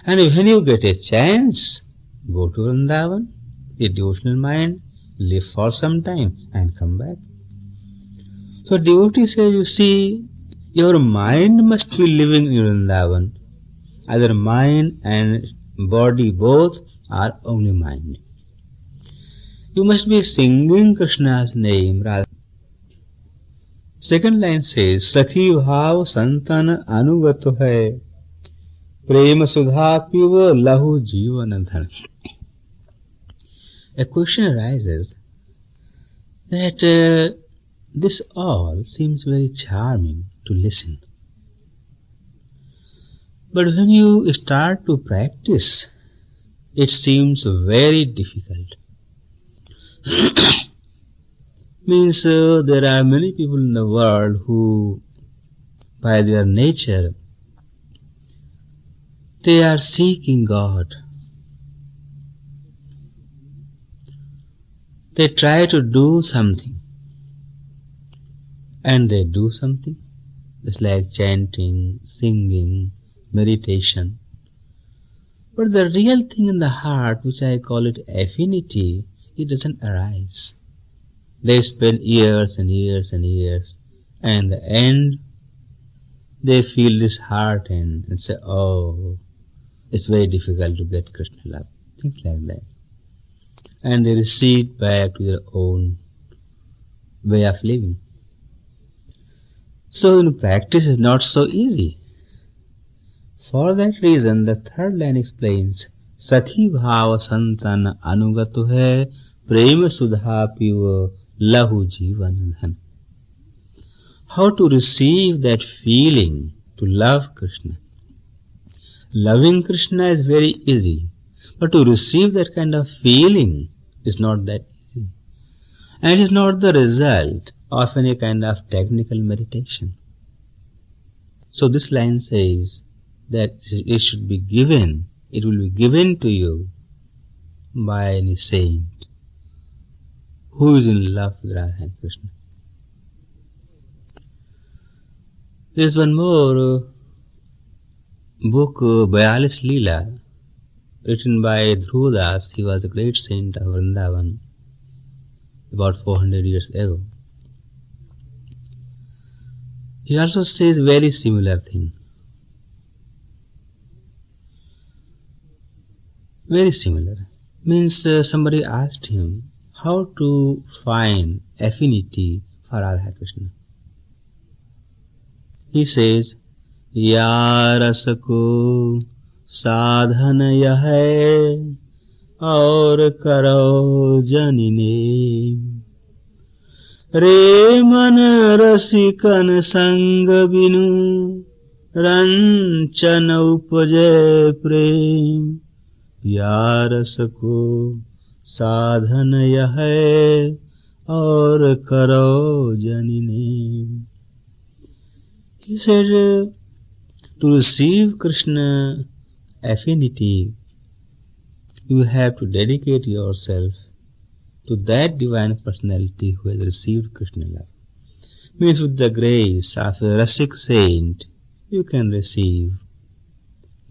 And when you get a chance, go to Vrindavan, a devotional mind, live for some time and come back. So devotee says, you see, your mind must be living in Vrindavan. Either mind and body both are only mind. You must be singing Krishna's name. Second line says, Sakhi bhav santan anugato hai, prema sudha piva lahu jivan dhan. A question arises that this all seems very charming to listen. But when you start to practice, it seems very difficult. Means there are many people in the world who, by their nature, they are seeking God. They try to do something, and they do something. It's like chanting, singing, meditation. But the real thing in the heart, which I call it affinity, it doesn't arise. They spend years and years and years, and in the end, they feel disheartened and say, oh, it's very difficult to get Krishna love. Things like that. And they recede back to their own way of living. So in practice is not so easy. For that reason, the third line explains, Sakhi bhava santan anugato hai, prema sudha piva lahu jivan dhan. How to receive that feeling to love Krishna. Loving Krishna is very easy, but to receive that kind of feeling is not that easy. And it is not the result of any kind of technical meditation. So this line says that it should be given, it will be given to you by any saint who is in love with Radha and Krishna. There is one more book, Bayalis Leela, written by Dhruvadas. He was a great saint of Vrindavan about 400 years ago. He also says very similar thing. Very similar. Means somebody asked him how to find affinity for Radha Krishna. He says, Ya rasa ko sadhan yah hai aur karo janine re man rasikan sang binu ranchana upajay prem Ya rasa ko sadhan yah hai aur karo janine. He said, to receive Krishna affinity, you have to dedicate yourself to that divine personality who has received Krishna love. Means with the grace of a Rasik saint, you can receive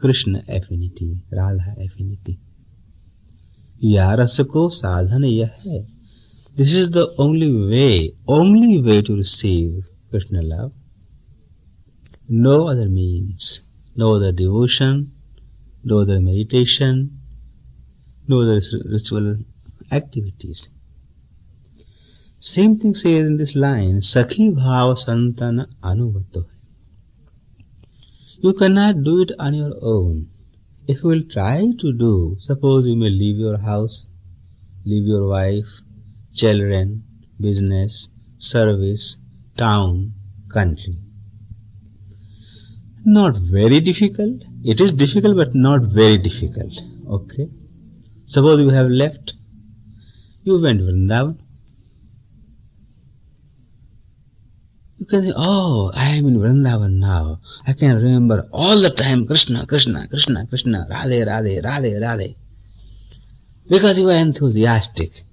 Krishna affinity, Radha affinity. Ya rasako sadhana yah hai. This is the only way to receive Krishna love. No other means, no other devotion, no other meditation, no other ritual activities. Same thing says in this line, Sakhi bhava santana anugato. You cannot do it on your own. If you will try to do, suppose you may leave your house, leave your wife, children, business, service, town, country. Not very difficult. It is difficult but not very difficult. Okay. Suppose you have left. You went to Vrindavan. You can say, oh, I am in Vrindavan now. I can remember all the time Krishna, Krishna, Krishna, Krishna, Radhe, Radhe, Radhe, Radhe. Because you are enthusiastic.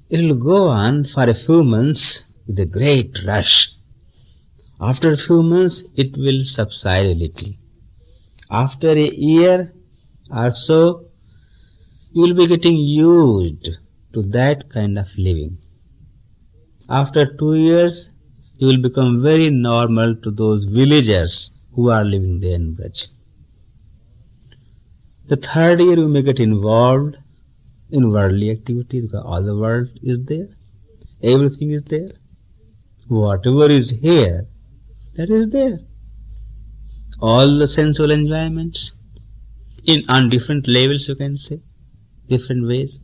It will go on for a few months with a great rush. After a few months, it will subside a little. After a year or so, you will be getting used to that kind of living. After 2 years, you will become very normal to those villagers who are living there in Braj. The third year, you may get involved in worldly activities because all the world is there, everything is there. Whatever is here, that is there. All the sensual enjoyments on different levels, you can say, different ways.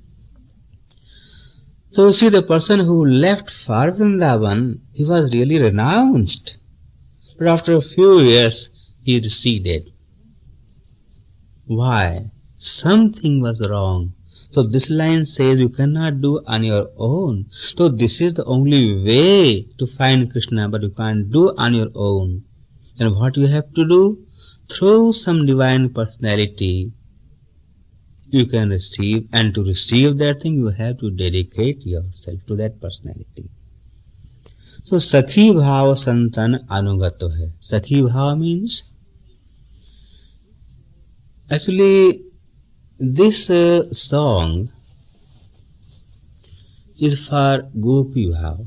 So you see, the person who left for Vrindavan, he was really renounced. But after a few years, he receded. Why? Something was wrong. So this line says you cannot do on your own. So this is the only way to find Krishna, but you can't do on your own. And what you have to do? Through some divine personality, you can receive, and to receive that thing, you have to dedicate yourself to that personality. So, Sakhi Bhava Santan Anugato hai. Sakhi Bhava means, actually, this song is for Gopi Bhava.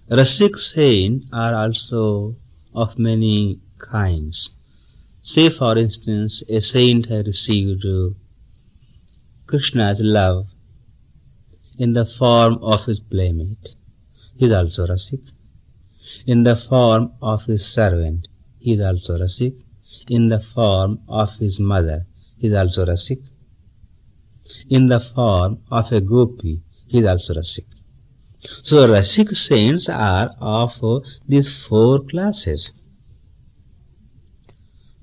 Rasik saints are also of many kinds. Say, for instance, a saint has received Krishna's love in the form of his playmate. He is also Rasik. In the form of his servant, he is also Rasik. In the form of his mother, he is also Rasik. In the form of a gopi, he is also Rasik. So Rasik saints are of these 4 classes.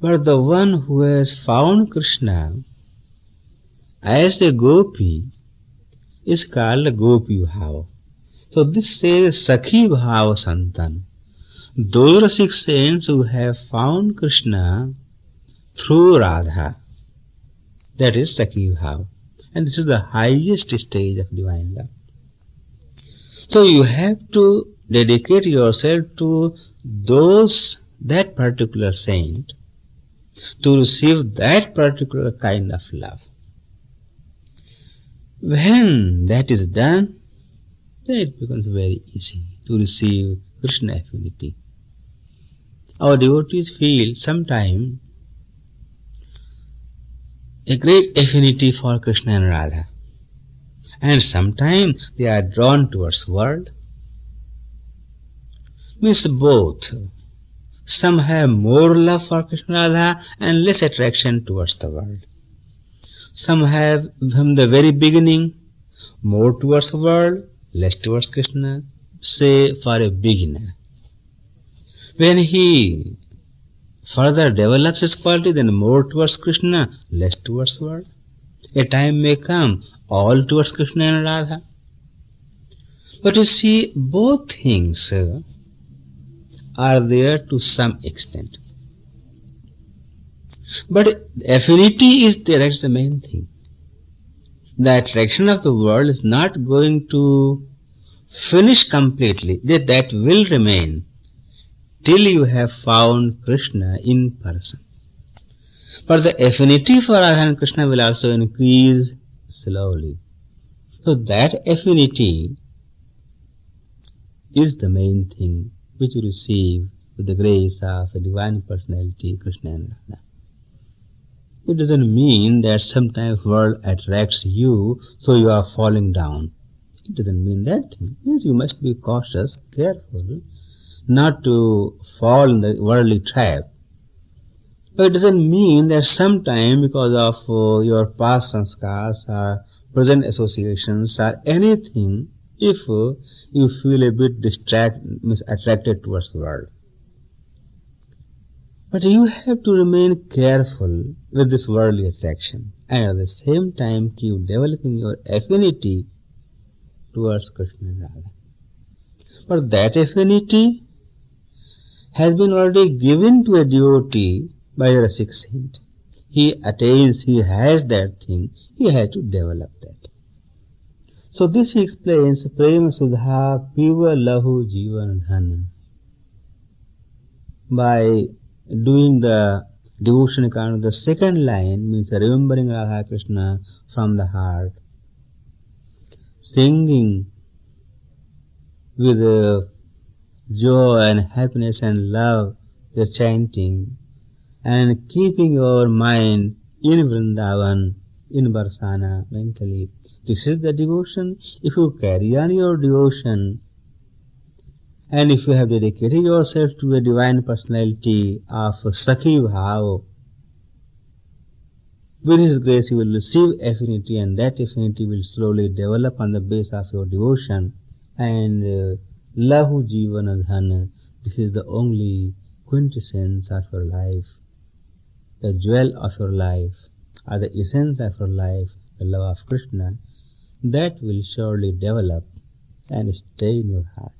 But the one who has found Krishna as a gopi is called Gopi Bhava. So this says Sakhi Bhava Santan. Those Rasik saints who have found Krishna through Radha, that is Sakhi Bhava. And this is the highest stage of divine love. So you have to dedicate yourself to that particular saint to receive that particular kind of love. When that is done, then it becomes very easy to receive Krishna affinity. Our devotees feel sometimes a great affinity for Krishna and Radha, and sometimes they are drawn towards world. Means both. Some have more love for Krishna and Radha and less attraction towards the world. Some have from the very beginning more towards the world, less towards Krishna. Say for a beginner, when he further develops his quality, then more towards Krishna, less towards the world. A time may come all towards Krishna and Radha. But you see, both things are there to some extent. But affinity is there, that's the main thing. The attraction of the world is not going to finish completely. That will remain till you have found Krishna in person. But the affinity for Radha and Krishna will also increase slowly. So that affinity is the main thing which you receive with the grace of a divine personality, Krishna and Radha. It doesn't mean that sometimes world attracts you, so you are falling down. It doesn't mean that thing. Yes, you must be cautious, careful, not to fall in the worldly trap. But it doesn't mean that sometime because of your past sanskars or present associations or anything, if you feel a bit attracted towards the world. But you have to remain careful with this worldly attraction and at the same time keep developing your affinity towards Krishna and Radha. But that affinity has been already given to a devotee by a Rasik saint. He attains, he has that thing, he has to develop that. So this he explains, Prema Sudha Piva Lahu Jivan Dhan. By doing the Devotion kind of the second line means remembering Radha Krishna from the heart, singing with joy and happiness and love, the chanting, and keeping your mind in Vrindavan, in Barsana, mentally. This is the devotion. If you carry on your devotion, and if you have dedicated yourself to a divine personality of Sakhi Bhav, with His grace you will receive affinity, and that affinity will slowly develop on the base of your devotion. And Lahu Jivana Dhana, this is the only quintessence of your life, the jewel of your life, or the essence of your life, the love of Krishna, that will surely develop and stay in your heart.